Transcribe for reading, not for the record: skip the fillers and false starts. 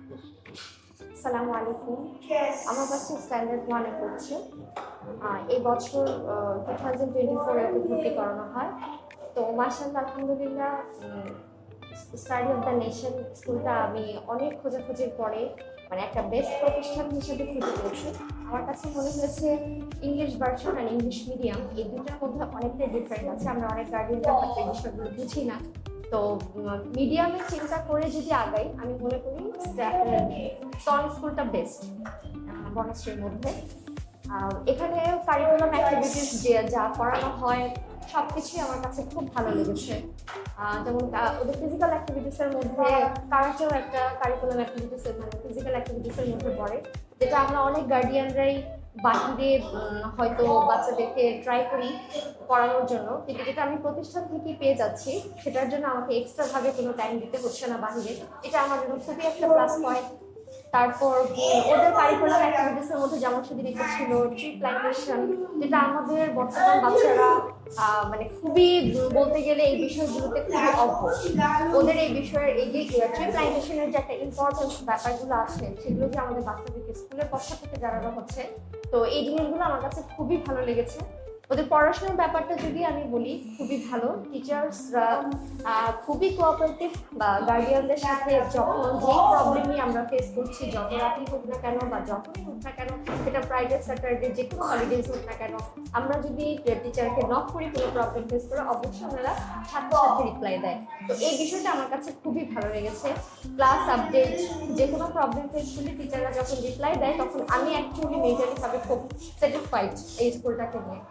আসসালামু আলাইকুম। আমার বাচ্চা স্ট্যান্ডার্ড 1 এ পড়ছে। এই বছর 2024 এ ওকে ভর্তি করানো হয়। তো মাশাআল্লাহ আলহামদুলিল্লাহ স্টাডি অফ দ্য নেশন স্কুলটা আমি অনেক খোঁজাখুঁজির পরে মানে একটা বেস্ট প্রতিষ্ঠান হিসেবে খুঁজে পেয়েছি। আমার কাছে মনে হয়েছে ইংলিশ ভার্সন আর ইংলিশ মিডিয়াম এই দুটার মধ্যে অনেকটা ডিফারেন্ট আছে। আমরা অনেক গার্ডিয়ানরা হয়তো এই বিষয়গুলো বুঝি না। তো মিডিয়ামে চিন্তা করে যদি আগাই আমি মনে করি সন স্কুলটা বেস্ট বনশ্রীর মধ্যে। এখানে কারিকুলাম অ্যাক্টিভিটিস যে যা করানো হয় সবকিছুই আমার কাছে খুব ভালো লেগেছে। যেমন ওদের ফিজিক্যাল অ্যাক্টিভিটিসের মধ্যে কারাটেও একটা কারিকুলাম অ্যাক্টিভিটিসের মানে ফিজিক্যাল অ্যাক্টিভিটিসের মধ্যে পড়ে, যেটা আমরা অনেক গার্ডিয়ানরাই বাহিরে হয়তো বাচ্চাদেরকে ট্রাই করি পড়ানোর জন্য, কিন্তু যেটা আমি প্রতিষ্ঠান থেকেই পেয়ে যাচ্ছি সেটার জন্য আমাকে এক্সট্রা ভাবে কোনো টাইম দিতে হচ্ছে না বাহিরে। এটা আমার জন্য খুবই একটা প্লাস পয়েন্ট। তারপর ওদের কারিকুলাম অ্যাক্টিভিটিসের মধ্যে যেমন সেদিন একটা ছিল ট্রি প্ল্যান্টেশন, যেটা আমাদের বর্তমান বাচ্চারা মানে খুবই বলতে গেলে এই বিষয়গুলোতে খুবই অজ্ঞ। ওদের এই বিষয়ের এই যে ট্রি প্ল্যান্টেশনের যে একটা ইম্পর্টেন্স ব্যাপারগুলো আছে সেগুলো যে আমাদের বাচ্চাদেরকে স্কুলের পক্ষ থেকে জানানো হচ্ছে, তো এই জিনিসগুলো আমার কাছে খুবই ভালো লেগেছে। ওদের পড়াশোনার ব্যাপারটা যদি আমি বলি খুবই ভালো, টিচার্সরা খুবই কোঅপারেটিভ বা গার্ডিয়ানদের সাথে যখন যেই প্রবলেম নিয়ে আমরা ফেস করছি যত রাতই হোক না কেন বা যখনই হোক না কেন, সেটা ফ্রাইডে স্যাটারডে যে কোনো হলিডেজ হোক না কেন, আমরা যদি টিচারকে নক করি কোনো প্রবলেম ফেস করে অবশ্যই ওনারা সাথে সাথে রিপ্লাই দেয়। তো এই বিষয়টা আমার কাছে খুবই ভালো লেগেছে। ক্লাস আপডেট যে কোনো প্রবলেম ফেস করলে টিচাররা যখন রিপ্লাই দেয় তখন আমি অ্যাকচুয়ালি মেন্টালি ভাবে খুব স্যাটিসফাইড এই স্কুলটাকে নিয়ে।